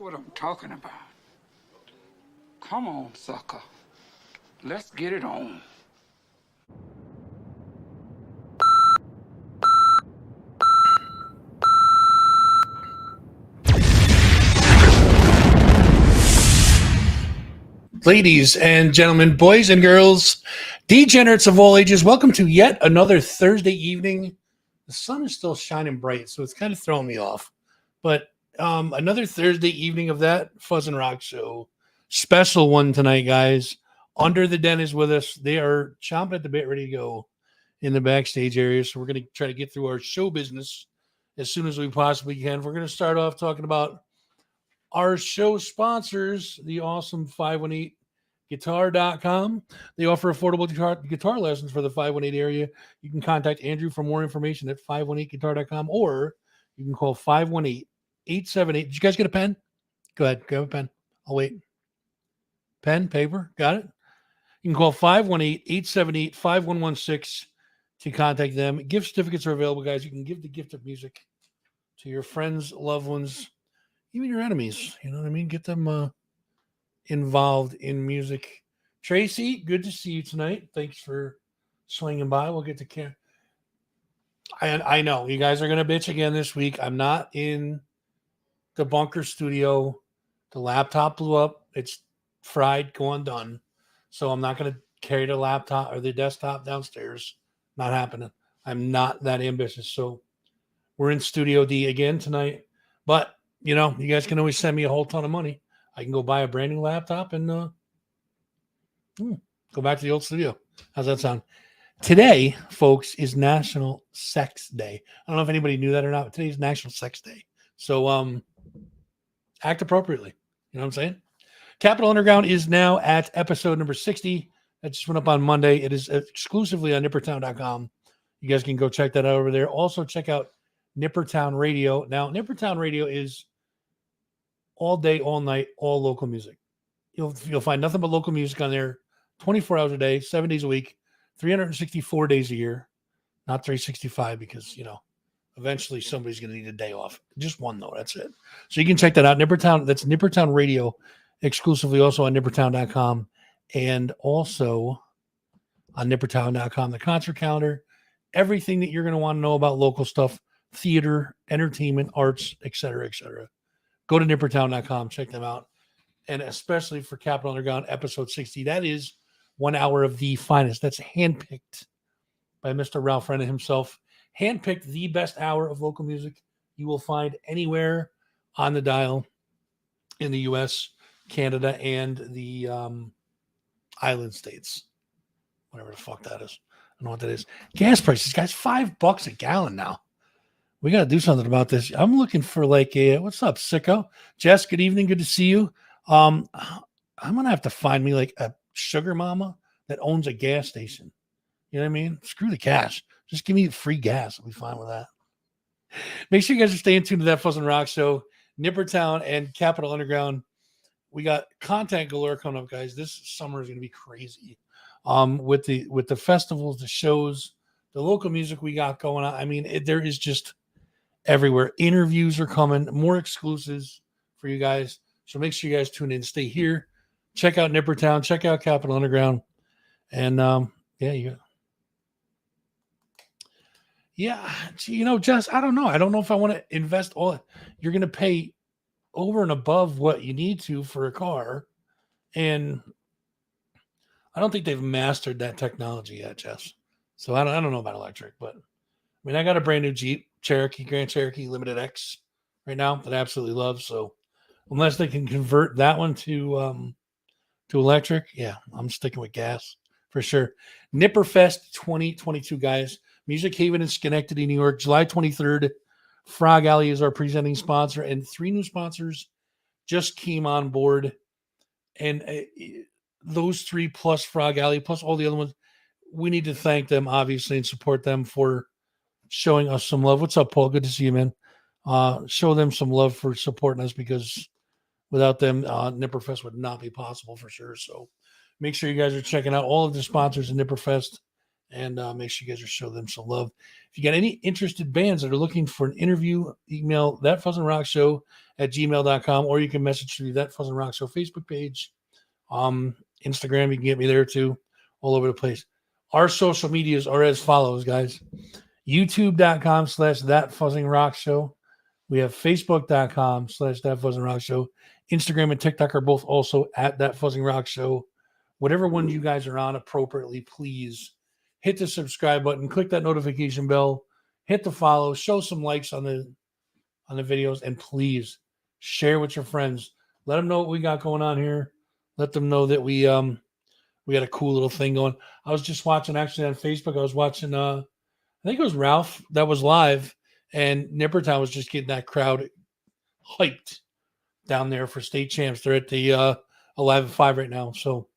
what I'm talking about. Come on, sucker. Let's get it on. Ladies and gentlemen, boys and girls, degenerates of all ages, welcome to yet another Thursday evening. The sun is still shining bright, so it's kind of throwing me off. But another Thursday evening of that Fuzz and Rock show. Special one tonight, guys. Under the Den is with us. They are chomping at the bit, ready to go in the backstage area. So we're going to try to get through our show business as soon as we possibly can. We're going to start off talking about our show sponsors, the awesome 518guitar.com. They offer affordable guitar lessons for the 518 area. You can contact Andrew for more information at 518guitar.com, or you can call 518-878. Did you guys get a pen? Go ahead, grab a pen. I'll wait. Pen, paper, got it? You can call 518-878-5116 to contact them. Gift certificates are available, guys. You can give the gift of music to your friends, loved ones, even your enemies. You know what I mean? Get them involved in music. Tracy, good to see you tonight. Thanks for swinging by. We'll get to camp. I know you guys are going to bitch again this week. I'm not in the bunker studio. The laptop blew up. It's fried, gone, done. So I'm not going to carry the laptop or the desktop downstairs. Not happening. I'm not that ambitious. So we're in Studio D again tonight. But, you know, you guys can always send me a whole ton of money. I can go buy a brand new laptop and go back to the old studio. How's that sound? Today, folks, is National Sex Day. I don't know if anybody knew that or not, but today's National Sex Day. So act appropriately. You know what I'm saying? Capital Underground is now at episode number 60. That just went up on Monday. It is exclusively on nippertown.com. You guys can go check that out over there. Also, check out Nippertown Radio. Now, Nippertown Radio is all day, all night, all local music. You'll find nothing but local music on there 24 hours a day, 7 days a week, 364 days a year. Not 365 because, you know, eventually somebody's going to need a day off. Just one, though. That's it. So you can check that out. Nippertown, that's Nippertown Radio, exclusively also on nippertown.com, and also on nippertown.com, the concert calendar, everything that you're going to want to know about local stuff, theater, entertainment, arts, etc., etc. Go to nippertown.com, check them out. And especially for Capital Underground episode 60, that is 1 hour of the finest. That's handpicked by Mr. Ralph Renna himself. Handpicked the best hour of local music you will find anywhere on the dial in the U.S., Canada, and the island states. Whatever the fuck that is. I don't know what that is. Gas prices, guys, $5 a gallon now. We got to do something about this. I'm looking for like a, what's up, sicko? Jess, good evening. Good to see you. I'm going to have to find me like a sugar mama that owns a gas station. You know what I mean? Screw the cash. Just give me free gas. I'll be fine with that. Make sure you guys are staying tuned to that Fuzz and Rock show. Nippertown and Capital Underground. We got content galore coming up, guys. This summer is going to be crazy. With the festivals, the shows, the local music we got going on. I mean, there is just everywhere. Interviews are coming, more exclusives for you guys. So make sure you guys tune in, stay here, check out Nippertown, check out Capital Underground, and you know, Jess, I don't know. I don't know if I want to invest all. You're going to pay over and above what you need to for a car, and I don't think they've mastered that technology yet, Jess. So I don't know about electric, but I mean, I got a brand new Jeep Grand Cherokee Limited X right now that I absolutely love. So unless they can convert that one to electric, yeah, I'm sticking with gas for sure. Nipperfest 2022, guys. Music Haven in Schenectady, New York, July 23rd. Frog Alley is our presenting sponsor, and 3 new sponsors just came on board. And those 3 plus Frog Alley plus all the other ones, we need to thank them, obviously, and support them for showing us some love. What's up, Paul? Good to see you, man. Show them some love for supporting us, because without them, Nipperfest would not be possible for sure. So make sure you guys are checking out all of the sponsors of Nipperfest and make sure you guys are showing them some love. If you got any interested bands that are looking for an interview, email thatfuzzandrockshow@gmail.com, or you can message me That Fuzz and Rock Show Facebook page. Instagram, you can get me there too, all over the place. Our social medias are as follows, guys. YouTube.com/thatfuzzingrockshow. We have Facebook.com/thatfuzzingrockshow. Instagram and TikTok are both also at That Fuzzing Rock Show. Whatever ones you guys are on appropriately, please hit the subscribe button, click that notification bell, hit the follow, show some likes on the videos, and please share with your friends. Let them know what we got going on here. Let them know that we got a cool little thing going. I was just watching actually on Facebook. I was watching I think it was Ralph that was live, and Nippertown was just getting that crowd hyped down there for state champs. They're at the Alive at 5 right now. So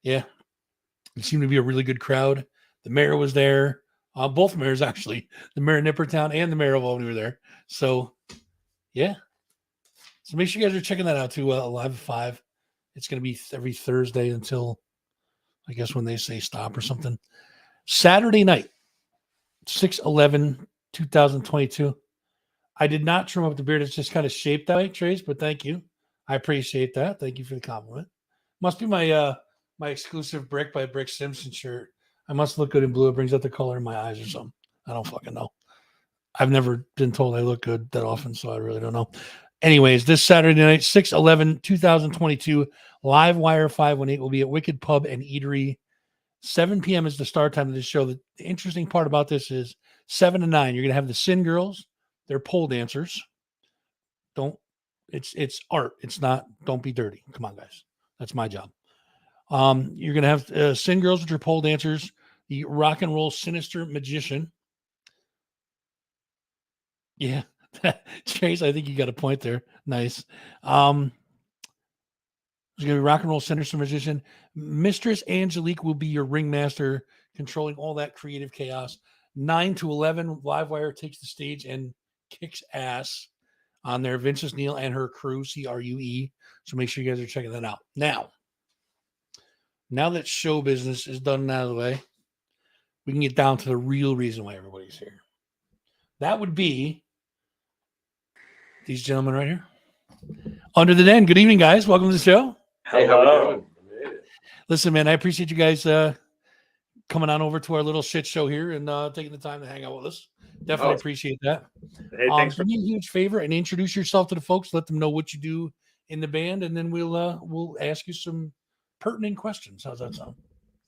yeah, it seemed to be a really good crowd. The mayor was there. Both mayors, actually. The mayor of Nippertown and the mayor of Albany were there. So, yeah. So make sure you guys are checking that out, too, Alive at 5. It's going to be every Thursday until, I guess, when they say stop or something. Saturday night, 6/11/2022. I did not trim up the beard. It's just kind of shaped that way, Trace, but thank you. I appreciate that. Thank you for the compliment. Must be my my exclusive Brick by Brick Simpson shirt. I must look good in blue. It brings out the color in my eyes or something. I don't fucking know. I've never been told I look good that often, so I really don't know. Anyways, this Saturday night, 6/11/2022, Live Wire 518 will be at Wicked Pub and Eatery. 7 p.m. is the start time of this show. The interesting part about this is 7 to 9. You're going to have the Sin Girls. They're pole dancers. It's art. It's not, don't be dirty. Come on, guys. That's my job. You're going to have Sin Girls, which are pole dancers, the Rock and Roll Sinister Magician. Yeah. Chase, I think you got a point there. Nice. There's going to be Rock and Roll Sinister Magician. Mistress Angelique will be your ringmaster, controlling all that creative chaos. 9 to 11, Livewire takes the stage and kicks ass on there. Vinces Neil and her crew, CRUE. So make sure you guys are checking that out. Now that show business is done and out of the way, we can get down to the real reason why everybody's here. That would be these gentlemen right here. Under the Den. Good evening, guys. Welcome to the show. Hey, how we doing? Listen, man, I appreciate you guys coming on over to our little shit show here and taking the time to hang out with us. Definitely appreciate that. Hey, thanks do me a huge favor and introduce yourself to the folks. Let them know what you do in the band, and then we'll ask you some pertinent questions. How's that sound?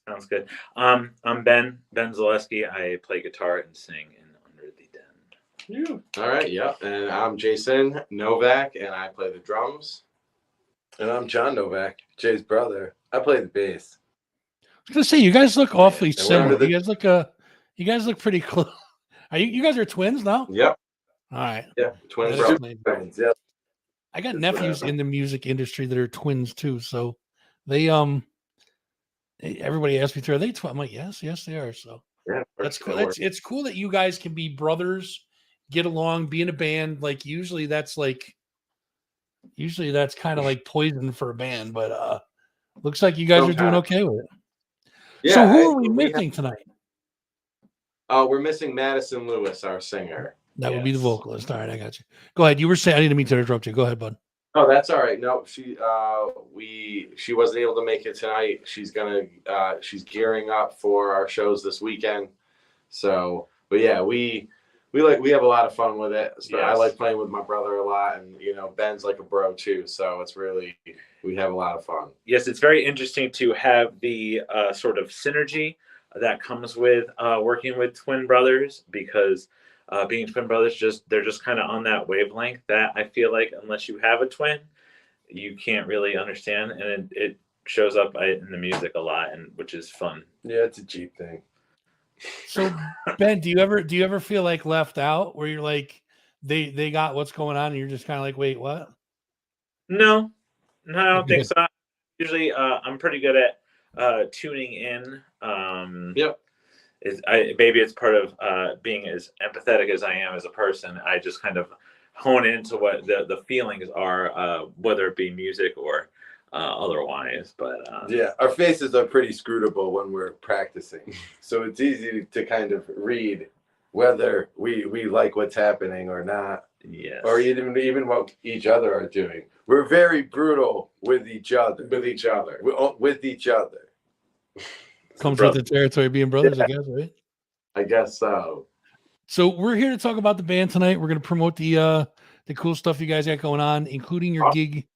Sounds good. I'm Ben Zaleski. I play guitar and sing in Under the Den. All right, yeah. And I'm Jason Novak, and I play the drums. And I'm John Novak, Jay's brother. I play the bass. I was gonna say you guys look awfully we're similar. under the- You guys look pretty close. You guys are twins now? Yep. All right. Yeah, twin That's brothers. explained. Twins, yeah. I got nephews in the music industry that are twins too. So they everybody asked me through, are they twins? I'm like, yes, they are. So Yeah, that's cool. It's cool that you guys can be brothers, get along, be in a band. Like usually that's kind of like poison for a band, but looks like you guys are doing okay with it. Yeah, so who are we missing tonight? We're missing Madison Lewis, our singer. That would be the vocalist. All right, I got you. Go ahead. You were saying I didn't mean to interrupt you. Go ahead, bud. Oh, that's all right. No, she wasn't able to make it tonight. She's gearing up for our shows this weekend. So, but yeah, we have a lot of fun with it. So I like playing with my brother a lot, and Ben's like a bro too. So we have a lot of fun. Yes, it's very interesting to have the sort of synergy that comes with working with twin brothers, because being twin brothers, they're just kind of on that wavelength that I feel like unless you have a twin, you can't really understand, and it shows up in the music a lot, and which is fun. Yeah, it's a Jeep thing. So Ben, do you ever feel like left out, where you're like they got what's going on and you're just kind of like, wait, what? No, I don't think so. Usually I'm pretty good at tuning in. Yep. Maybe it's part of being as empathetic as I am as a person. I just kind of hone into what the feelings are, whether it be music or otherwise. But Yeah, our faces are pretty scrutable when we're practicing, so it's easy to kind of read whether we like what's happening or not, yes, or even what each other are doing. We're very brutal with each other. With each other. With each other. Comes with the territory of being brothers, I guess, right? I guess so. So we're here to talk about the band tonight. We're going to promote the cool stuff you guys got going on, including your gig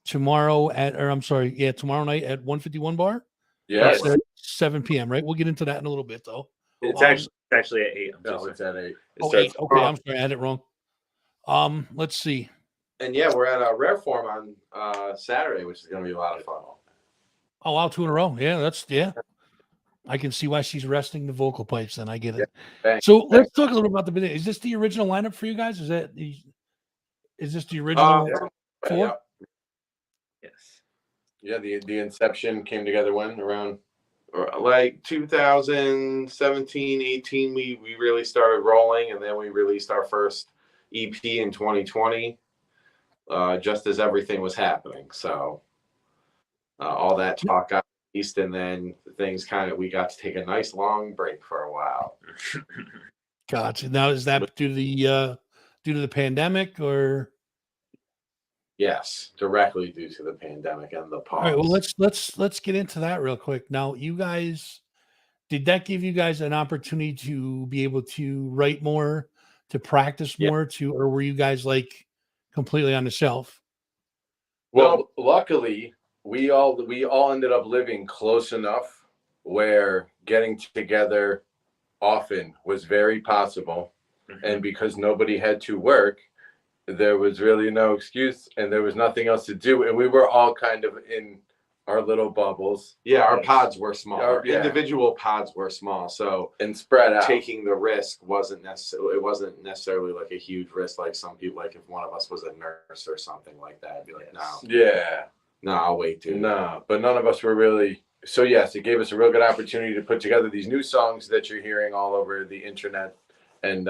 tomorrow tomorrow night at 151 Bar. Yes. That's at 7 p.m. Right? We'll get into that in a little bit, though. it's actually at 8. No, it's at 8. It Oh, starts 8. Okay, I'm sorry, I had it wrong. Let's see. And yeah, we're at a Rare Form on Saturday, which is going to be a lot of fun. Oh, wow, 2 in a row. Yeah. I can see why she's resting the vocal pipes. Then I get it. Thanks. So let's talk a little about the video. Is this the original lineup for you guys? Is this the original 4? Yeah. Yes. Yeah, the inception came together when around Like 2017, 18, we really started rolling, and then we released our first EP in 2020, just as everything was happening. So all that talk got released, and then we got to take a nice long break for a while. Gotcha. Now is that due to the pandemic or? Yes, directly due to the pandemic and the pause. All right. Well, let's get into that real quick. Now, you guys, did that give you guys an opportunity to be able to write more, to practice more, or were you guys like completely on the shelf? Well, luckily, we all ended up living close enough where getting together often was very possible, and because nobody had to work, there was really no excuse, and there was nothing else to do, and we were all kind of in our little bubbles. Yeah, our pods were small. Our Yeah. individual pods were small, so And spread out. taking the risk wasn't necessarily like a huge risk, like some people, like if one of us was a nurse or something like that, I'd be like, no, I'll wait, dude. No, but none of us were really. So yes, it gave us a real good opportunity to put together these new songs that you're hearing all over the internet, and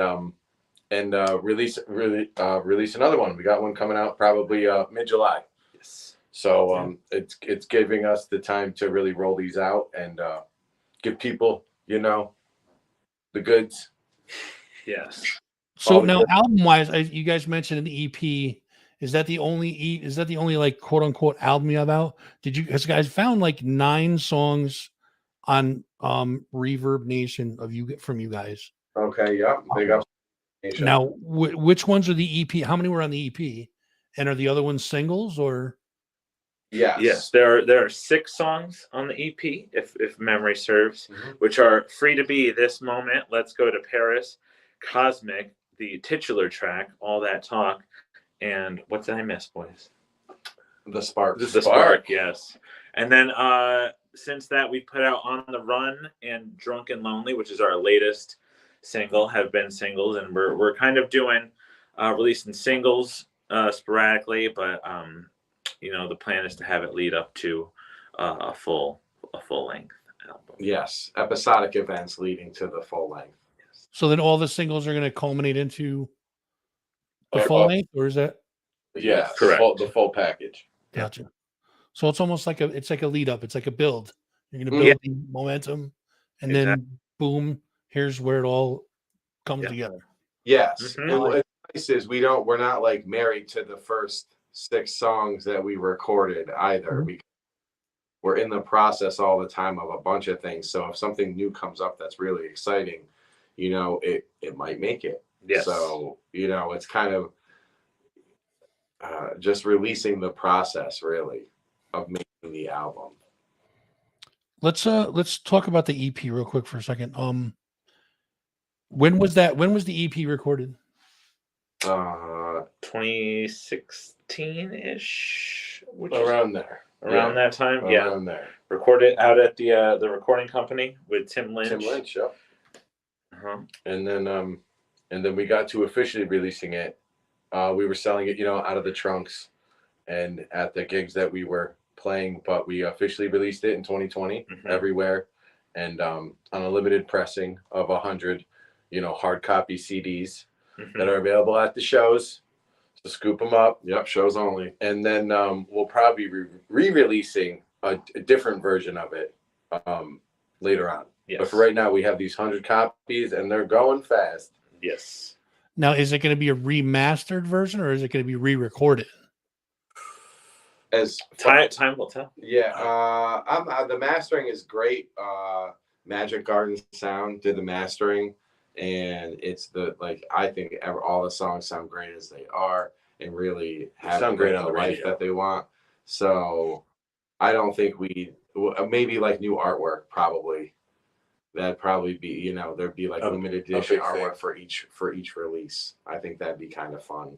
release another one. We got one coming out probably mid-July. Yes. So it's giving us the time to really roll these out and give people, the goods. Yes. So now, album-wise, you guys mentioned an EP. Is that the only like quote unquote album you have out? Has guys found like 9 songs on Reverb Nation from you guys? Okay, yeah, big up. Now, which ones are the EP? How many were on the EP? And are the other ones singles or? Yes, there are 6 songs on the EP, if memory serves, which are Free to Be, This Moment, Let's Go to Paris, Cosmic, the titular track, All That Talk, and what did I miss, boys? The Spark. The Spark, yes. And then since that, we put out On the Run and Drunk and Lonely, which is our latest single, have been singles, and we're kind of doing releasing singles sporadically, but the plan is to have it lead up to a full length album. Yes, episodic events leading to the full length. Yes. So then all the singles are going to culminate into the full length, or is that? Yeah, correct. The full package. Gotcha. So it's almost like a lead up. It's like a build. You're going to build the momentum, and then boom, here's where it all comes together. Yes, and what's nice is we're not like married to the first 6 songs that we recorded either. We're in the process all the time of a bunch of things. So if something new comes up that's really exciting, it might make it. Yes. So it's kind of just releasing the process really of making the album. Let's talk about the EP real quick for a second. When was the EP recorded? 2016-ish, Around there. Around that time. Around there. Recorded out at the recording company with Tim Lynch. Yep. And then we got to officially releasing it. We were selling it, out of the trunks and at the gigs that we were playing, but we officially released it in 2020 everywhere, and on a limited pressing of 100, hard copy CDs that are available at the shows. scoop them up. Yep, shows only. And then we'll probably be re-releasing a different version of it later on. Yes. But for right now, we have these 100 copies, and they're going fast. Yes. Now, is it going to be a remastered version or is it going to be re-recorded? As Time will tell. yeah, the mastering is great. Magic Garden Sound did the mastering, and it's I think all the songs sound great as they are, and really have Sound great on the the life radio. that they want. So I don't think maybe like new artwork probably. That'd probably be, there'd be like limited edition big artwork thing. for each release. I think that'd be kind of fun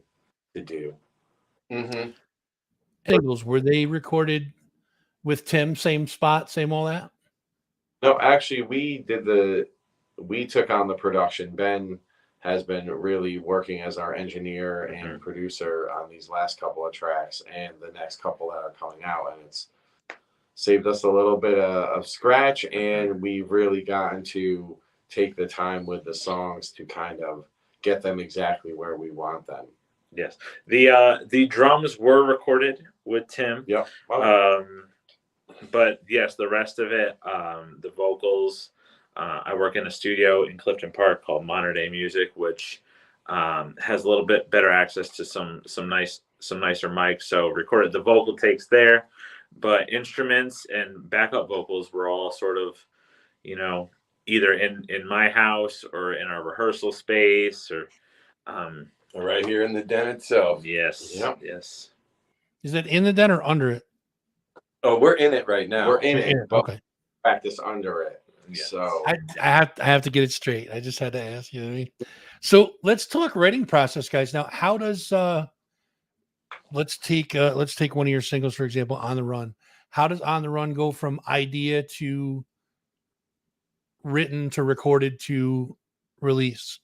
to do. Mm-hmm. Singles, were they recorded with Tim, same spot, same all that? No, actually, we took on the production. Ben has been really working as our engineer and producer on these last couple of tracks and the next couple that are coming out, and it's saved us a little bit of scratch, and we've really gotten to take the time with the songs to kind of get them exactly where we want them. Yes. The drums were recorded with Tim. Yep. But yes, the rest of it, the vocals, I work in a studio in Clifton Park called Modern Day Music, which has a little bit better access to some nicer mics. So recorded the vocal takes there, but instruments and backup vocals were all sort of, either in my house or in our rehearsal space or Right here in the den itself. yes. Yep. Yes. Is it in the den or under it? Oh, we're in it right now. We're in You're it, in it, but okay. practice under it. Yes. So I have to get it straight. I just had to ask. You know what I mean? So let's talk writing process, guys. Now, how does let's take one of your singles, for example, On the Run. How does On the Run go from idea to written to recorded to release?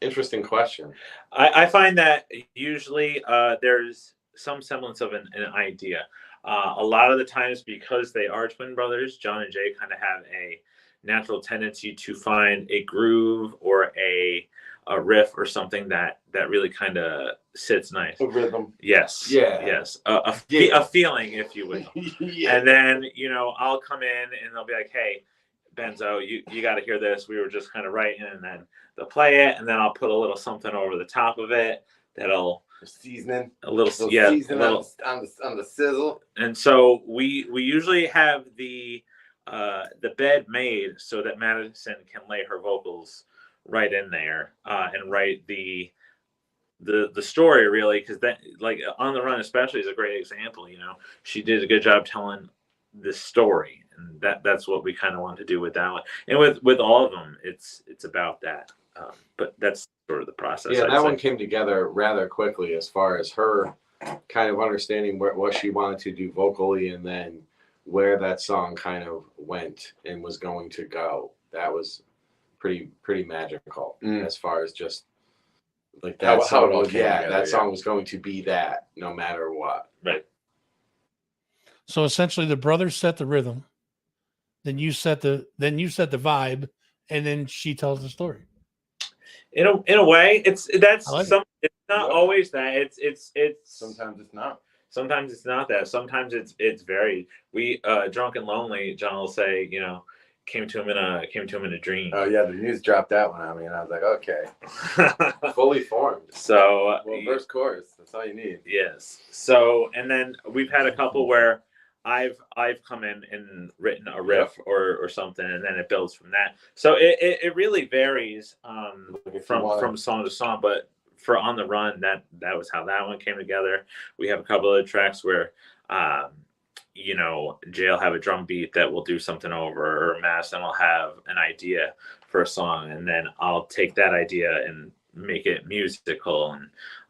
interesting question. I find that usually there's some semblance of an idea. A lot of the times, because they are twin brothers, John and Jay kind of have a natural tendency to find a groove or a riff or something that really kind of sits nice. A rhythm. Yes. Yeah. Yes. A feeling, if you will. Yeah. And then, I'll come in and they'll be like, hey, Benzo, you got to hear this. We were just kind of writing, and then they'll play it, and then I'll put a little something over the top of it that'll Seasoning. a little Seasoning a little. on the sizzle. And so we usually have the bed made so that Madison can lay her vocals right in there and write the story, really, because that, like, On the Run especially is a great example. She did a good job telling the story, and that's what we kind of want to do with that one. And with all of them, it's about that. But that's sort of the process. Yeah, I'd that say. one came together rather quickly as far as her kind of understanding what she wanted to do vocally, and then where that song kind of went and was going to go. That was pretty magical as far as just like that How song it all was, came together, that song was going to be that no matter what. Right. So essentially, the brothers set the rhythm, then you set the vibe, and then she tells the story. In a way, it's not Yep. always that. It's Sometimes it's not. Sometimes it's not that. Sometimes it's very. We Drunk and Lonely, John will say, came to him in a dream. Oh yeah, the news dropped that one on me, and I was like, okay. Fully formed. So Well, verse chorus, that's all you need. yes. So, and then we've had a couple where I've come in and written a riff or something, and then it builds from that. So it really varies from song to song. But for On the Run, that was how that one came together. We have a couple of tracks where Jay will have a drum beat that we'll do something over, or Madison will have an idea for a song, and then I'll take that idea and make it musical.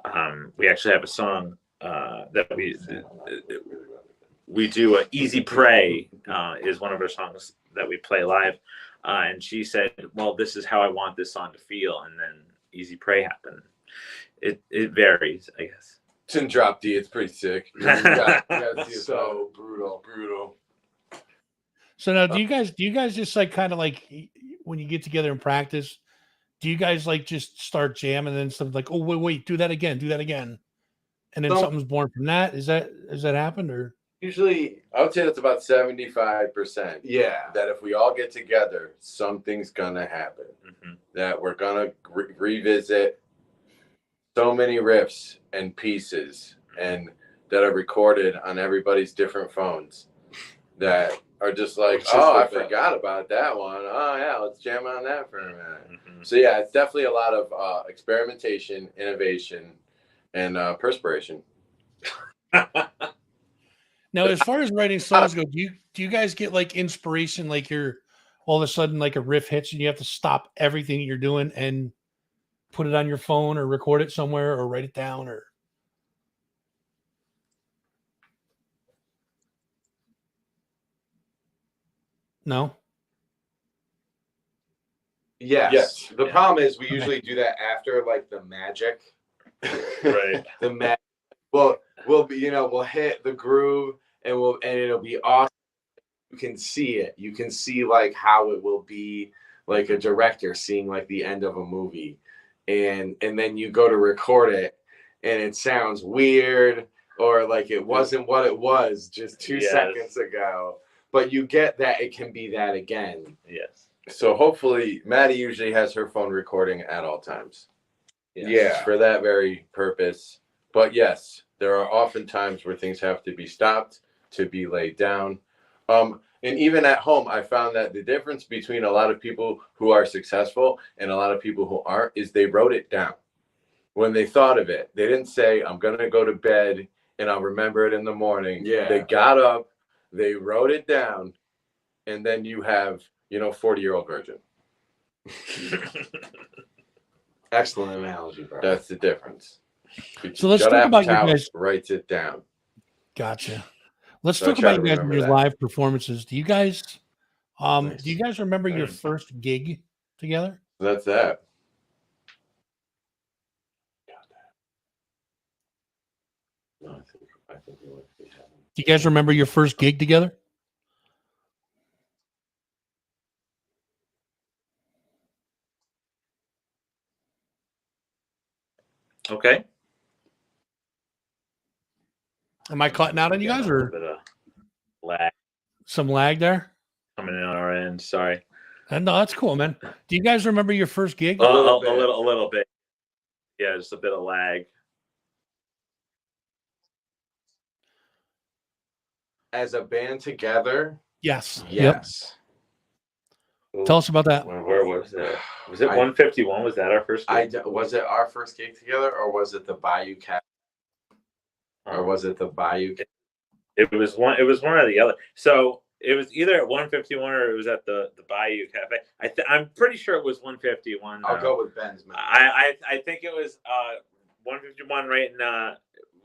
And we actually have a song that we do. Easy Pray is one of our songs that we play live, and she said, well, this is how I want this song to feel, and then Easy Pray happened. It varies, I guess. It's in drop D. It's pretty sick. You gotta see it. So brutal. So now, do you guys just like kind of like when you get together and practice, do you guys like just start jamming and then something like, oh wait, do that again, and then something's born from that? Has that happened or? Usually, I would say that's about 75%. yeah. That if we all get together, something's gonna happen. Mm-hmm. That we're gonna revisit so many riffs and pieces, and that are recorded on everybody's different phones, that are just like, I forgot about that one. Oh yeah, let's jam on that for a minute. Mm-hmm. So yeah, it's definitely a lot of experimentation, innovation, and perspiration. Now, as far as writing songs go, do you guys get like inspiration, like you're all of a sudden like a riff hits and you have to stop everything you're doing and put it on your phone or record it somewhere or write it down or? No? Yes. The Yeah. problem is we usually do that after like the magic. Right. The magic. We'll be, we'll hit the groove and it'll be awesome. You can see it. You can see like how it will be like a director seeing like the end of a movie. And then you go to record it and it sounds weird or like it wasn't what it was just 2 seconds ago. But you get that it can be that again. Yes. So hopefully Maddie usually has her phone recording at all times. Yes. Yeah. For that very purpose. But yes, there are often times where things have to be stopped, to be laid down. And even at home, I found that the difference between a lot of people who are successful and a lot of people who aren't is they wrote it down. When they thought of it, they didn't say, I'm going to go to bed and I'll remember it in the morning. Yeah. They got up, they wrote it down, and then you have, 40-year-old virgin. Excellent analogy, bro. That's the difference. So let's talk about you guys. Writes it down. Gotcha. Let's So talk try about to you guys and remember your that. live performances. Do you guys Nice. do you guys remember your first gig together? That's that. No, I think we would be having. Do you guys remember your first gig together? Okay. Am I cutting out on you guys A or bit of lag some lag there? coming in on our end. Sorry. No, that's cool, man. Do you guys remember your first gig? A little bit. Yeah, just a bit of lag. As a band together, Yes. yes. Yep. Tell us about that. Where was it? Was it 151? Was that our first gig? Was it our first gig together, or was it the Bayou Cat? Or was it the Bayou? It was one. It was one or the other. So it was either at 151 or it was at the Bayou Cafe. I'm pretty sure it was 151. I'll go with Ben's. Man. I think it was 151 right in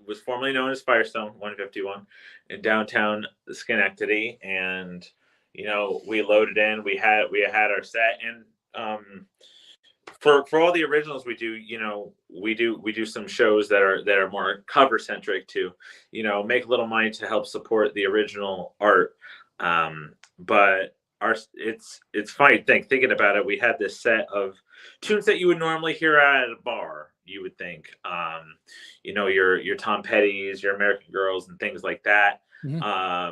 was formerly known as Firestone 151 in downtown Schenectady, and we loaded in. We had our set, and for all the originals we do, we do some shows that are more cover centric to make a little money to help support the original art. But it's funny thinking about it. We had this set of tunes that you would normally hear at a bar. You would think, your Tom Petty's, your American Girls, and things like that. Mm-hmm.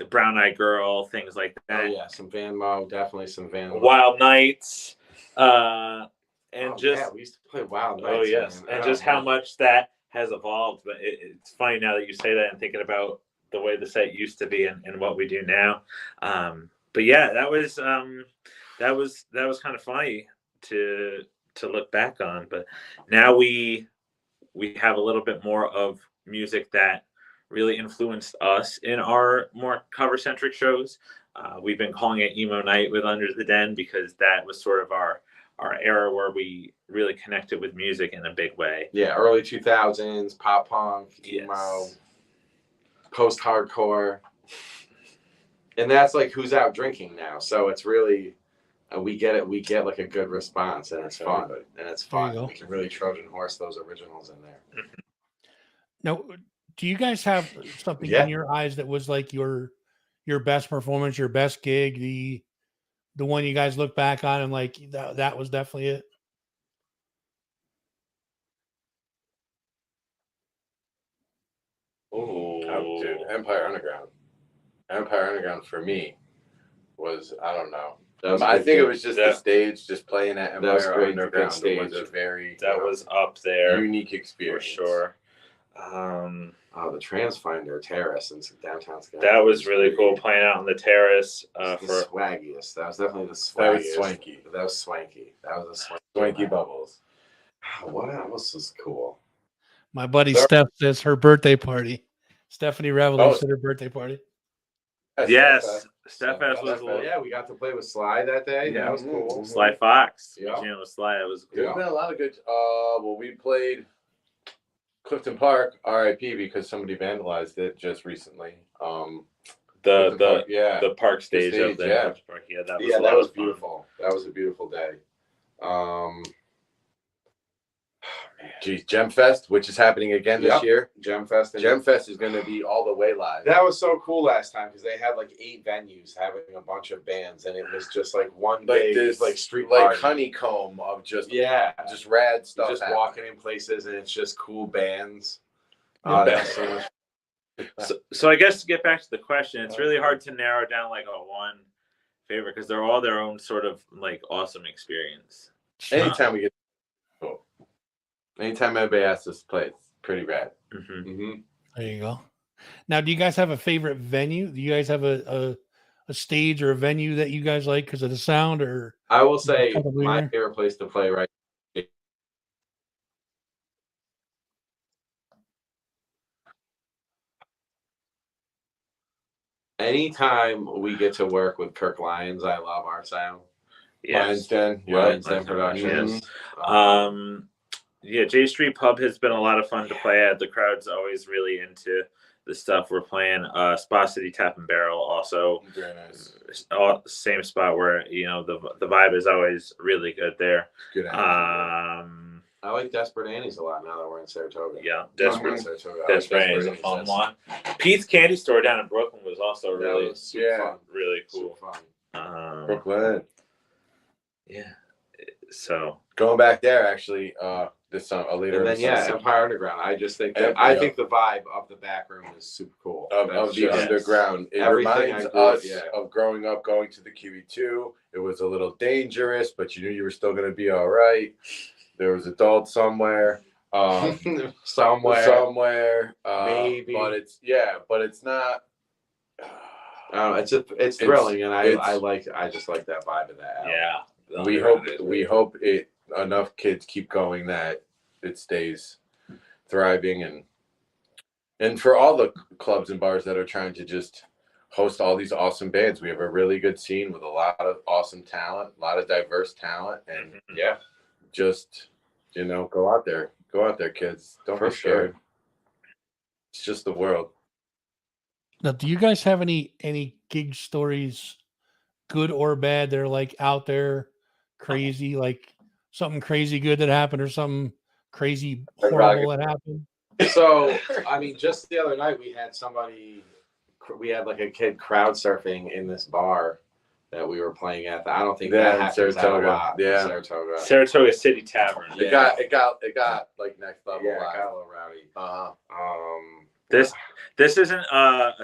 Brown Eyed Girl, things like that. Oh yeah, some Van Mo, definitely some Van Mo. Wild Nights, and we used to play Wild Nights. Oh yes, and just how much that has evolved. But it's funny now that you say that and thinking about the way the set used to be and what we do now. But yeah, that was kind of funny to look back on. But now we have a little bit more of music that really influenced us in our more cover centric shows. We've been calling it emo night with Under the Den because that was sort of our era where we really connected with music in a big way. Yeah, early 2000s, pop punk, emo, post hardcore. And that's like who's out drinking now. So it's really we get like a good response, and it's fun. And it's fun. We can really Trojan horse those originals in there. Now, do you guys have something in your eyes that was like your best performance, your best gig, the one you guys look back on and like that was definitely it? Oh, Dude, Empire Underground. Empire Underground for me was, I don't know. I think it was just the stage, just playing at Empire Underground. It was a very that was up there unique for experience. sure. The Transfinder Terrace in downtown Scottsdale. That was really cool playing out on the terrace. The For swaggiest. That was definitely the swaggiest. That was swanky. That was swanky. That was a Swanky bubbles. What else was cool? My buddy Steph says her birthday party. Stephanie Reveley said her birthday party. Yes, Steph S was. Yeah, we got to play with Sly that day. Yeah. That was cool. Sly Fox. Yeah. Jamming with Sly. That was cool. There's been a lot of good. Well, we played Clifton Park, R.I.P. because somebody vandalized it just recently. The park stage of the yeah. Park. Yeah, that was beautiful. That was a beautiful day. Geez, Gem Fest, which is happening again this year. Gem Fest is going to be all the way live. That was so cool last time because they had like 8 venues having a bunch of bands, and it was just like one big street party. Honeycomb of just rad stuff. Just walking in places, and it's just cool bands. That's so much. So I guess to get back to the question, it's really hard to narrow down like a one favorite because they're all their own sort of like awesome experience. Anytime we get cool. Anytime anybody asks us to play, it's pretty rad. There you go. Now, do you guys have a favorite venue? Do you guys have a stage or a venue that you guys like because of the sound? Or I will say my favorite place to play right. Anytime we get to work with Kirk Lyons, I love our sound. Yes. Lyons Den Productions. J Street Pub has been a lot of fun to play at. The crowd's always really into the stuff we're playing. Spa City Tap and Barrel also. Very nice. Same spot where the vibe is always really good there. Good. I like Desperate Annie's a lot now that we're in Saratoga. Yeah, Desperate Annie's a fun one. Pete's Candy Store down in Brooklyn was also really fun. Really cool. Fun. Brooklyn. Yeah. So going back there, actually, this song later. And then Empire Underground. I just think that think the vibe of the back room is super cool. Of the underground, it reminds us of growing up, going to the QE2. It was a little dangerous, but you knew you were still going to be all right. There was adults somewhere. Somewhere. Maybe. But it's not. It's thrilling, and I just like that vibe of that album. Yeah. We hope enough kids keep going that it stays thriving, and for all the clubs and bars that are trying to just host all these awesome bands, we have a really good scene with a lot of awesome talent, a lot of diverse talent, and just go out there, kids. Don't be scared. It's just the world. Now, do you guys have any gig stories, good or bad? They're like out there, crazy, like something crazy good that happened or something crazy horrible that happened. So, I mean, just the other night we had like a kid crowd surfing in this bar that we were playing at. I don't think that happens a lot. Yeah, Saratoga City Tavern. It got like next level. Yeah, it got a little rowdy. This isn't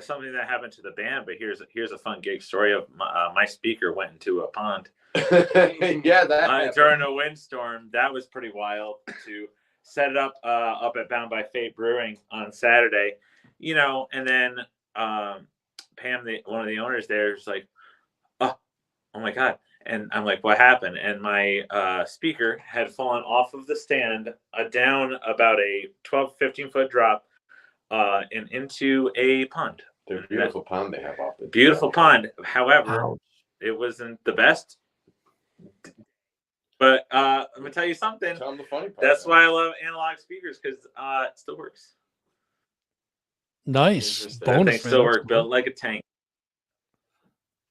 something that happened to the band, but here's a fun gig story of my speaker went into a pond. During a windstorm. That was pretty wild to set it up at Bound by Fate Brewing on Saturday, and then Pam, one of the owners there, is like, oh my God. And I'm like, what happened? And my speaker had fallen off of the stand down about a 15 foot drop and into a pond. There's a beautiful pond they have off the beautiful pond. However, it wasn't the best. But I'm gonna tell you something. Tell them the funny part. That's why I love analog speakers, because it still works. Nice. That thing still works. Built like a tank.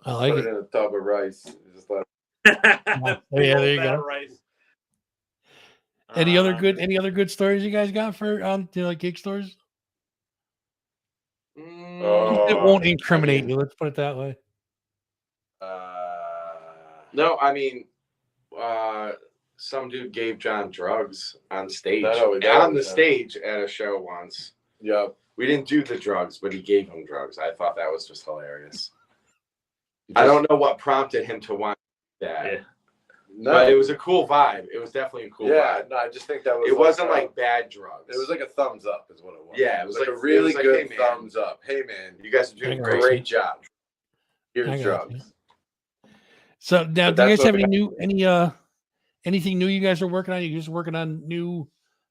I like Put it in a tub of rice. Just let there you go. Rice. Any other good stories you guys got for like gig stories? It won't incriminate you. Let's put it that way. No, I mean, some dude gave John drugs on stage. That was stage at a show once. Yeah. We didn't do the drugs, but he gave him drugs. I thought that was just hilarious. I don't know what prompted him to want that. Yeah. No, but it was a cool vibe. It was definitely a cool vibe. No, I just think that was. It wasn't like bad drugs. It was like a thumbs up, is what it was. Yeah, it was like a really good hey, thumbs up. Hey man, you guys are doing I got great. job. I Here's got drugs. you. So now, But do you that's guys have what anything new you guys are working on? You just working on new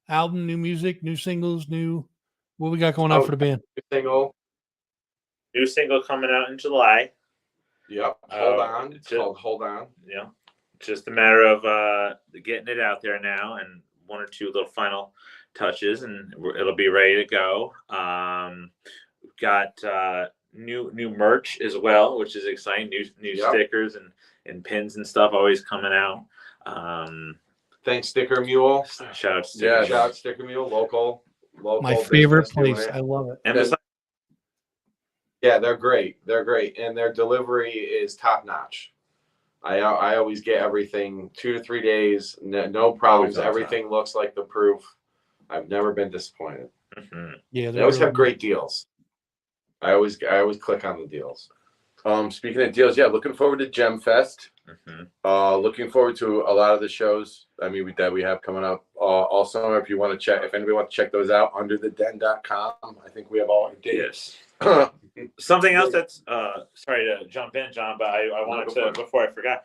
album, new music, new singles, new what we got going on for the band? New single coming out in July. Yep. Hold on. It's called Hold On. Yeah. Just a matter of getting it out there now, and one or two little final touches, and it'll be ready to go. We've got new merch as well, which is exciting. New stickers and pins and stuff always coming out. Thanks, Sticker Mule. Shout out to Sticker Mule. Shout out Sticker Mule, local. My favorite place. I love it. And yeah, they're great. They're great, and their delivery is top notch. I always get everything 2 to 3 days, no problems. Everything looks like the proof. I've never been disappointed. Mm-hmm. Yeah, they always have great deals. I always click on the deals. Speaking of deals, looking forward to Gem Fest. Mm-hmm. Looking forward to a lot of the shows. I mean, that we have coming up all summer. If anybody wants to check those out, undertheden.com. I think we have all our dates. Yes. Something else that's sorry to jump in, John, but I wanted to before I forgot.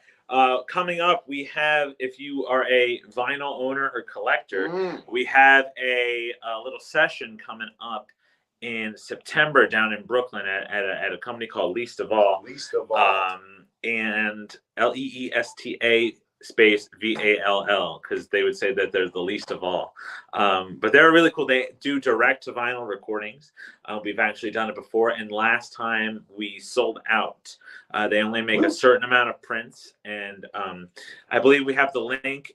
Coming up, we have, if you are a vinyl owner or collector, we have a little session coming up in September down in Brooklyn at a company called Least of All. And LEESTA space VALL, because they would say that they're the least of all. But they're really cool. They do direct to vinyl recordings. We've actually done it before, and last time we sold out. They only make a certain amount of prints, and I believe we have the link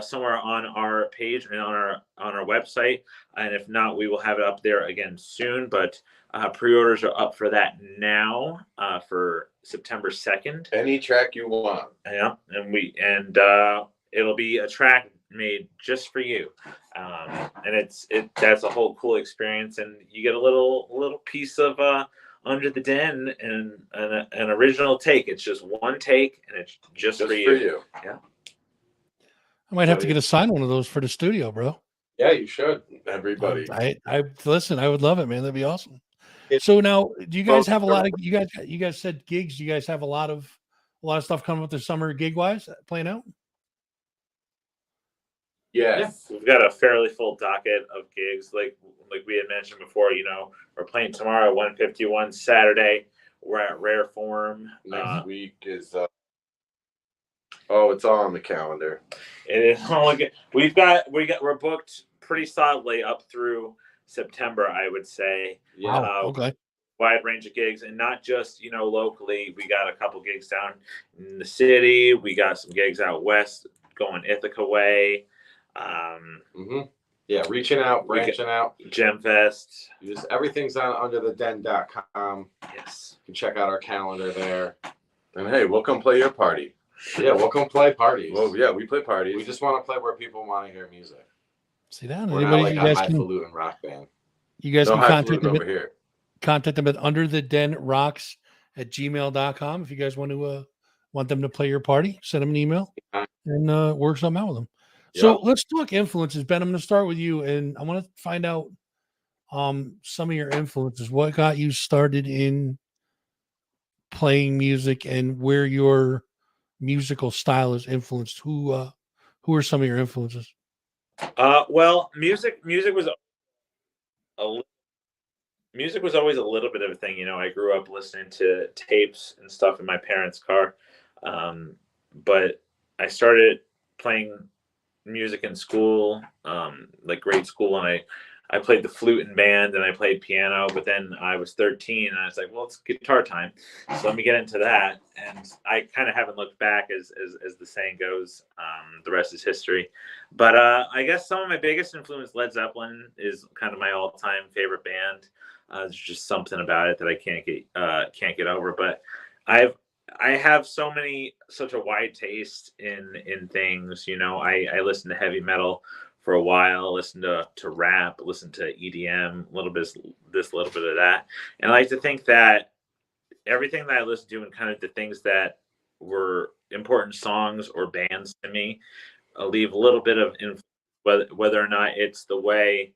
somewhere on our page and on our website, and if not, we will have it up there again soon. But pre-orders are up for that now for September 2nd. Any track you want. Yeah, and it'll be a track made just for you, and that's a whole cool experience, and you get a little piece of Under the Den and an original take. It's just one take, and it's just for you. Yeah. I might have to get a signed one of those for the studio, bro. Yeah, you should. Everybody. I listen. I would love it, man. That'd be awesome. So now, do you guys have a lot of you guys said gigs? Do you guys have a lot of stuff coming up this summer, gig wise, playing out? Yes. We've got a fairly full docket of gigs, like we had mentioned before. We're playing tomorrow at 151. Saturday, we're at Rare Form. Next week is. It's all on the calendar. It is. We're booked pretty solidly up through September, I would say. Yeah. Okay. Wide range of gigs, and not just locally. We got a couple gigs down in the city. We got some gigs out west, going Ithaca way. Yeah, reaching out, branching out. Gem Fest. Everything's on undertheden.com. Yes. You can check out our calendar there. And hey, we'll come play your party. Yeah, we'll come play parties. Well, yeah, we play parties. We just want to play where people want to hear music. See that? We're not like a highfalutin rock band. You guys can contact them over here. Contact them at underthedenrocks@gmail.com if you guys want them to play your party. Send them an email and work something out with them. So let's talk influences. Ben, I'm going to start with you, and I want to find out some of your influences. What got you started in playing music, and where your musical style is influenced? Who are some of your influences? Well, music was always a little bit of a thing. I grew up listening to tapes and stuff in my parents' car, but I started playing music in school, like grade school, and I played the flute in band and I played piano. But then I was 13 and I was like, well, it's guitar time, so let me get into that. And I kind of haven't looked back, as the saying goes. The rest is history. But I guess some of my biggest influence, Led Zeppelin, is kind of my all-time favorite band. There's just something about it that I can't get over. But I've I have such a wide taste in things. I listened to heavy metal for a while, listened to rap, listened to EDM, a little bit this, a little bit of that, and I like to think that everything that I listened to and kind of the things that were important songs or bands to me leave a little bit of influence, whether or not it's the way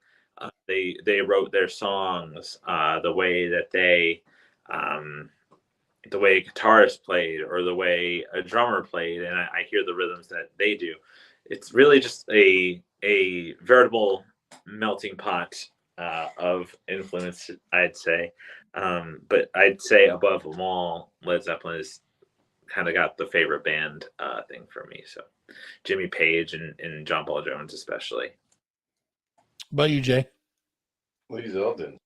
they wrote their songs, the way that um, the way a guitarist played or the way a drummer played, and I hear the rhythms that they do. It's really just a veritable melting pot of influence, I'd say. But I'd say above them all, Led Zeppelin is kind of got the favorite band thing for me. So Jimmy Page and John Paul Jones especially. What about you, Jay? Lee Zeldin.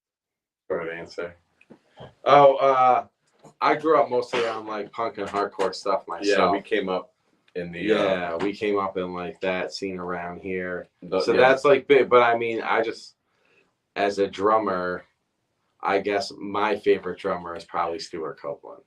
Short answer. Oh, I grew up mostly on like punk and hardcore stuff myself. Yeah, we came up in the we came up in like that scene around here. So yeah. that's like big. But I mean, I just as a drummer, I guess my favorite drummer is probably Stuart Copeland.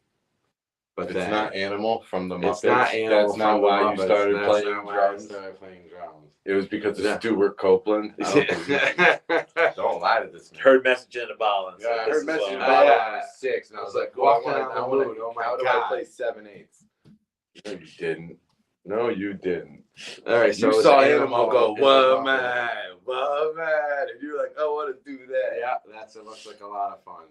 But it's not Animal from the Muppets. It's not Animal. That's not why you started playing drums. I started playing drums. It was because of Stuart Copeland. Don't lie to this man. Heard Message in a Ball. Yeah, I heard Message in a well. Ball when Yeah. I was 6, and I was like, walking I on the want moon. Oh my how do God. I play 7/8? No, you didn't. No, you didn't. All right, so You it's saw Animal go, it's "Whoa, Animal. man," and you're like, "I want to do that." Yeah, it looks like a lot of fun.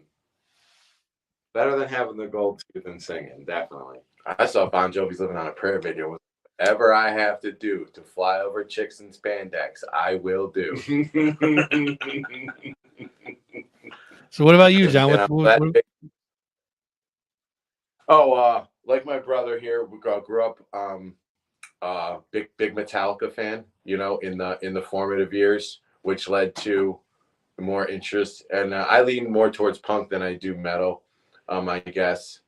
Better than having the gold tooth and singing, definitely. I saw Bon Jovi's Living on a Prayer video. Whatever I have to do to fly over chicks in spandex, I will do. So what about you, John? Like my brother here, we grew up big Metallica fan, in the formative years, which led to more interest. And I lean more towards punk than I do metal, I guess.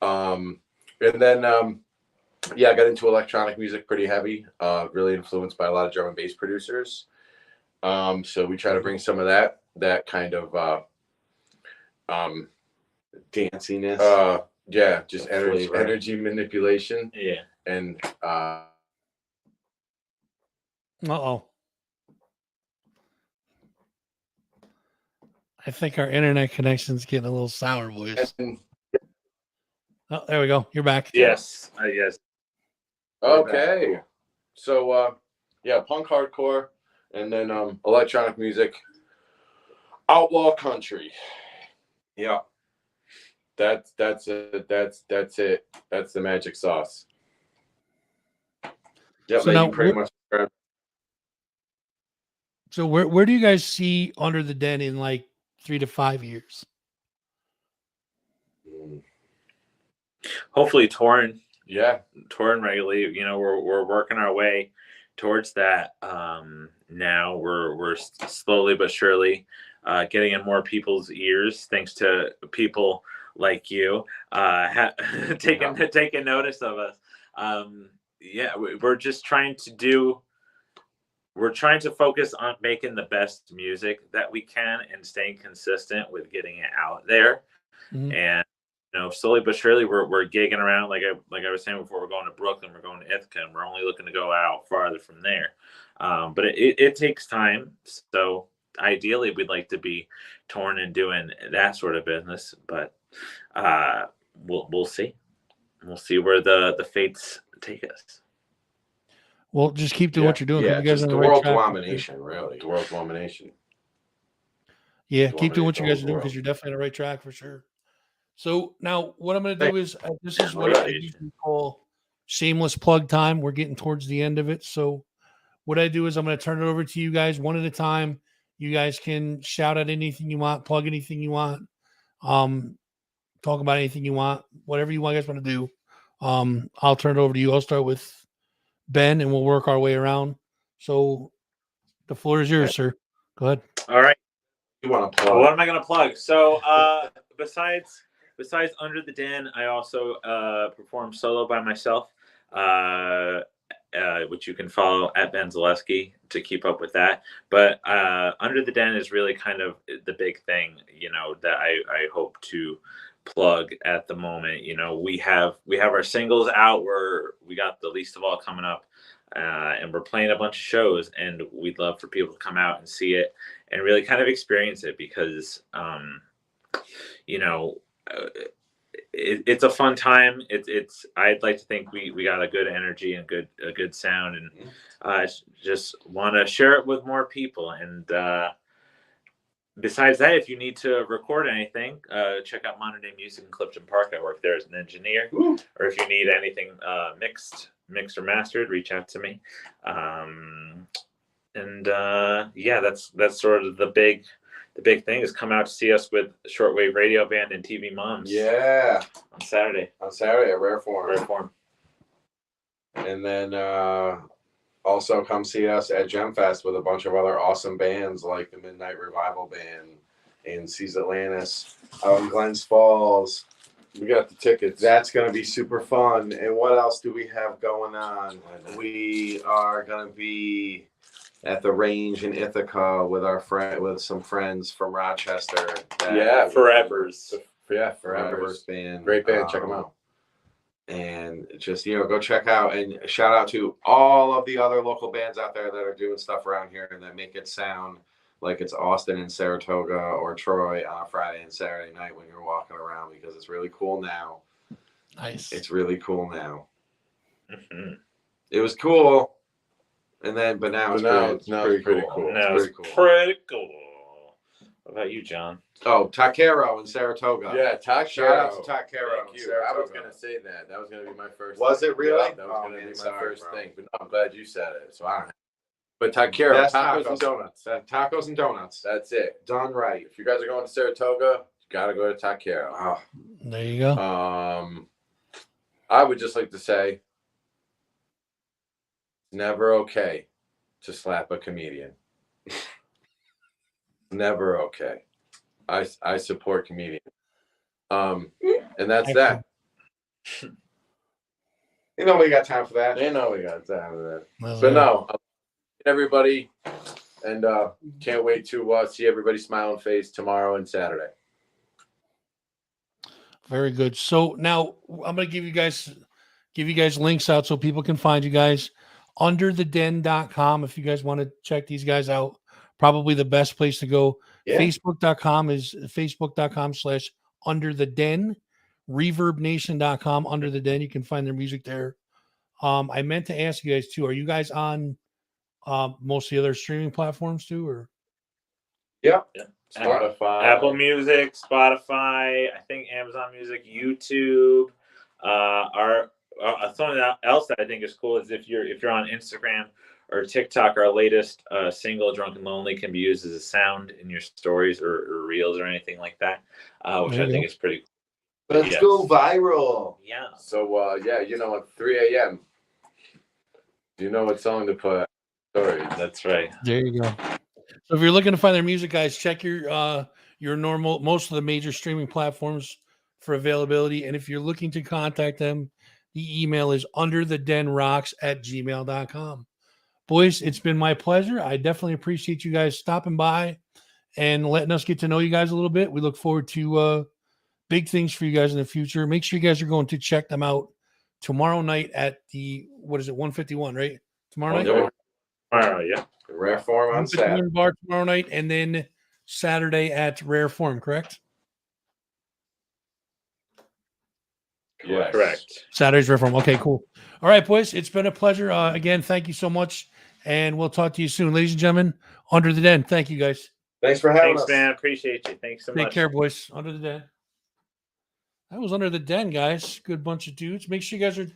And then I got into electronic music pretty heavy, really influenced by a lot of drum and bass producers. So we try to bring some of that kind of danciness. Just energy manipulation. Yeah. And I think our internet connection's getting a little sour, boys. Oh, there we go. You're back. Yes. Yes. Okay. So punk hardcore, and then electronic music, outlaw country. Yeah. That's it. That's the magic sauce. Yep. So now pretty much. So where do you guys see Under the Den in like 3 to 5 years? Hopefully touring. Yeah. Touring regularly. We're working our way towards that. Now we're slowly but surely getting in more people's ears, thanks to people like you taking notice of us. We're just trying to focus on making the best music that we can and staying consistent with getting it out there. Mm-hmm. And slowly but surely we're gigging around. Like I was saying before, we're going to Brooklyn, we're going to Ithaca, and we're only looking to go out farther from there. But it takes time. So ideally we'd like to be touring and doing that sort of business, but we'll see. We'll see where the fates take us. Well, just keep doing what you're doing. Yeah, You guys just are the on the right world track. domination, really. The world domination. Yeah, keep doing what you guys are doing, world. because you're definitely on the right track for sure. So now what I'm going to do is this is what I usually call shameless plug time. We're getting towards the end of it. So what I do is I'm going to turn it over to you guys one at a time. You guys can shout out anything you want, plug anything you want, talk about anything you want, whatever you guys want to do. I'll turn it over to you. I'll start with Ben and we'll work our way around. So the floor is yours, sir. Go ahead. All right. You want to plug? What am I going to plug? So besides Under the Den, I also perform solo by myself which you can follow at Ben Zaleski to keep up with that. But Under the Den is really kind of the big thing, that I hope to plug at the moment. We have our singles out. We got The Least of All coming up, and we're playing a bunch of shows, and we'd love for people to come out and see it and really kind of experience it because, it's a fun time. I'd like to think we got a good energy and a good sound, and just want to share it with more people. And besides that, if you need to record anything, check out Modern Day Music in Clifton Park. I work there as an engineer. Ooh. Or if you need anything mixed or mastered, reach out to me. That's sort of the big thing is come out to see us with Shortwave Radio Band and TV Moms. Yeah. On Saturday at Rare Form. And then also come see us at Gem Fest with a bunch of other awesome bands like the Midnight Revival Band and Seas Atlantis out in Glens Falls. We got the tickets. That's going to be super fun. And what else do we have going on? We are going to be at the Range in Ithaca with some friends from Rochester. Forevers. Forevers band. Great band. Check them out. And just, go check out and shout out to all of the other local bands out there that are doing stuff around here and that make it sound like it's Austin and Saratoga or Troy on a Friday and Saturday night when you're walking around, because it's really cool now. Nice. It's really cool now. Mm-hmm. It was cool. But now it's pretty cool. Now it's pretty cool. What about you, John? Oh, Takero in Saratoga. Yeah, Takero. Shout out to Takero. Thank you. I was going to say that. That was going to be my first. Was it really? Yeah, that was going to be my first thing. But no, I'm glad you said it. So I don't know. But Takero, tacos and donuts. Tacos and donuts. That's it. Done right. If you guys are going to Saratoga, you got to go to Takero. Oh. There you go. I would just like to say, never okay to slap a comedian. Never okay. I support comedians. And that's that. We got time for that. They know we got time for that. Well, But no, everybody, and can't wait to see everybody's smiling face tomorrow and Saturday. Very good. So now I'm going to give you guys links out so people can find you guys. Undertheden.com if you guys want to check these guys out. Probably the best place to go. Yeah. Facebook.com is facebook.com/undertheden. ReverbNation.com, Under the Den. You can find their music there. I meant to ask you guys too, are you guys on most of the other streaming platforms too, or? Yep. Yeah. Spotify, Apple Music, Spotify, I think Amazon Music, YouTube. Something else that I think is cool is if you're on Instagram or TikTok, our latest single, Drunk and Lonely, can be used as a sound in your stories or reels or anything like that, which I think is pretty cool. Let's go viral. Yeah. So, at 3 a.m., do you know what song to put? Sorry. That's right. There you go. So if you're looking to find their music, guys, check your most of the major streaming platforms for availability. And if you're looking to contact them, the email is underthedenrocks@gmail.com. Boys, it's been my pleasure. I definitely appreciate you guys stopping by and letting us get to know you guys a little bit. We look forward to big things for you guys in the future. Make sure you guys are going to check them out tomorrow night at the 151, right? Tomorrow night? Yeah. Rare Form on Saturday. Bar tomorrow night, and then Saturday at Rare Form, correct? Yes. Correct. Saturday's Rare Form. Okay, cool. All right, boys. It's been a pleasure. Again, thank you so much. And we'll talk to you soon. Ladies and gentlemen, Under the Den. Thank you, guys. Thanks for having us. Thanks, man. Appreciate you. Thanks so much. Take care, boys. Under the Den. That was Under the Den, guys. Good bunch of dudes. Make sure you guys are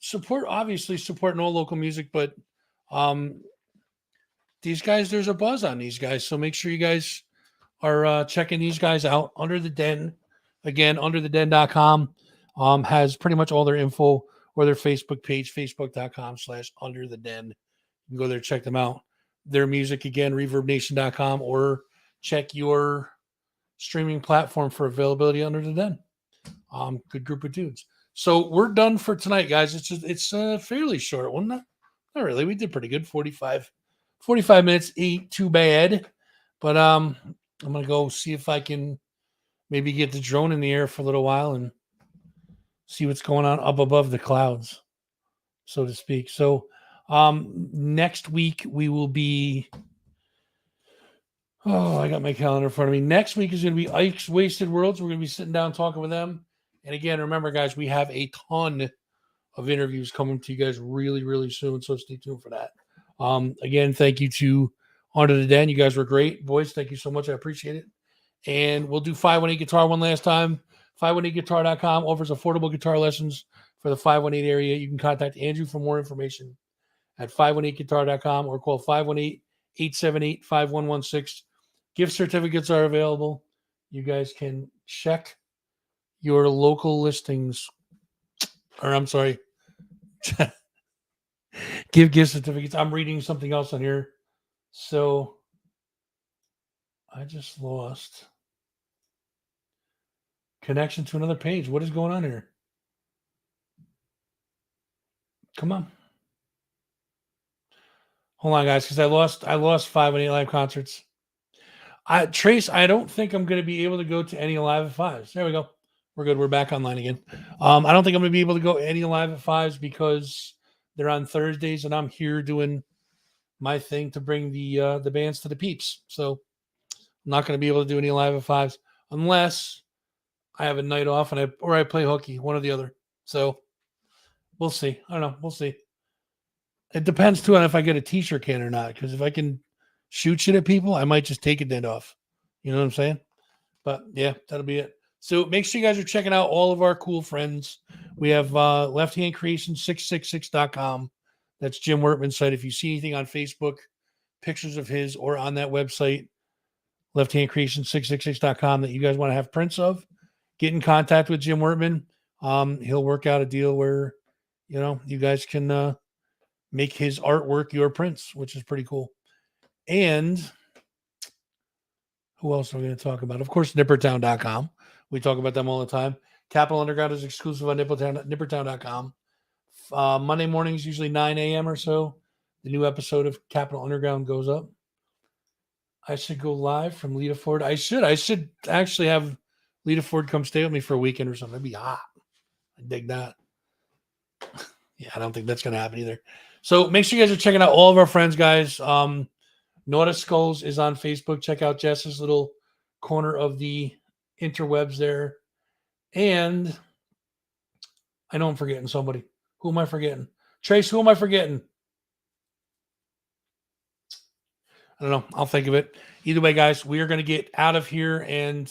supporting all local music, but these guys, there's a buzz on these guys. So make sure you guys are checking these guys out. Under the Den. Again, undertheden.com has pretty much all their info, or their Facebook page, facebook.com/undertheden. You can go there, check them out. Their music, again, reverbnation.com, or check your streaming platform for availability. Under the Den. Good group of dudes. So we're done for tonight, guys. It's fairly short, wasn't it? Not really. We did pretty good. 45 minutes ain't too bad. But I'm gonna go see if I can maybe get the drone in the air for a little while and see what's going on up above the clouds, so to speak. So next week we will be. Oh, I got my calendar in front of me. Next week is going to be Ike's Wasted Worlds. We're going to be sitting down talking with them. And again, remember, guys, we have a ton of interviews coming to you guys really, really soon. So stay tuned for that. Again, thank you to Under the Den. You guys were great. Boys, thank you so much. I appreciate it. And we'll do 518 Guitar one last time. 518guitar.com offers affordable guitar lessons for the 518 area. You can contact Andrew for more information at 518guitar.com or call 518-878-5116. Gift certificates are available. You guys can check your local listings. Or I'm sorry. Give gift certificates. I'm reading something else on here. So I just lost connection to another page. What is going on here? Come on. Hold on, guys, because I lost 518 live concerts. Trace, I don't think I'm going to be able to go to any Alive at Fives. There we go. We're good. We're back online again. I don't think I'm going to be able to go any Alive at Fives because they're on Thursdays, and I'm here doing my thing to bring the bands to the peeps. So I'm not going to be able to do any Alive at Fives unless I have a night off and I play hooky, one or the other. So we'll see. I don't know. We'll see. It depends too on if I get a t-shirt can or not. Because if I can shoot shit at people, I might just take a dent off. You know what I'm saying? But yeah, that'll be it. So make sure you guys are checking out all of our cool friends. We have lefthandcreation666.com. That's Jim Wertman's site. If you see anything on Facebook, pictures of his or on that website, lefthandcreation666.com that you guys want to have prints of, get in contact with Jim Wertman. He'll work out a deal where, you guys can make his artwork your prints, which is pretty cool. And who else are we going to talk about? Of course, nippertown.com. We talk about them all the time. Capital Underground is exclusive on nippertown.com. Monday mornings, usually 9 a.m. or so, the new episode of Capital Underground goes up. I should go live from Lita Ford. I should actually have Lita Ford come stay with me for a weekend or something. It'd be hot. I dig that. Yeah, I don't think that's going to happen either. So make sure you guys are checking out all of our friends, guys. Naughty Skulls is on Facebook. Check out Jess's little corner of the interwebs there. And I know I'm forgetting somebody. Who am I forgetting? Trace, who am I forgetting? I don't know. I'll think of it. Either way, guys, we are going to get out of here and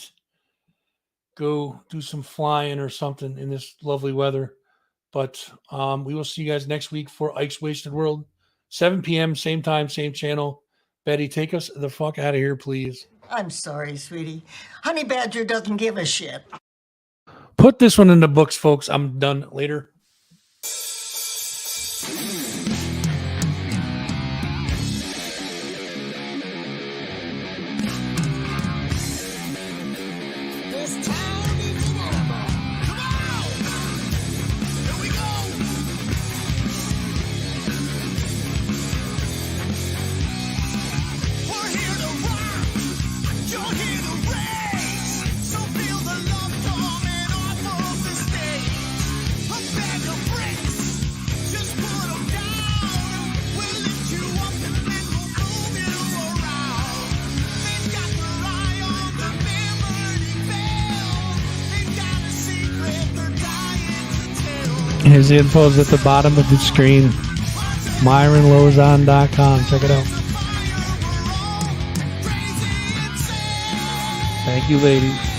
go do some flying or something in this lovely weather. But we will see you guys next week for Ike's Wasted World. 7 p.m., same time, same channel. Betty, take us the fuck out of here, please. I'm sorry, sweetie. Honey Badger doesn't give a shit. Put this one in the books, folks. I'm done. Later. His info's at the bottom of the screen. MyronLozon.com. Check it out. Thank you, ladies.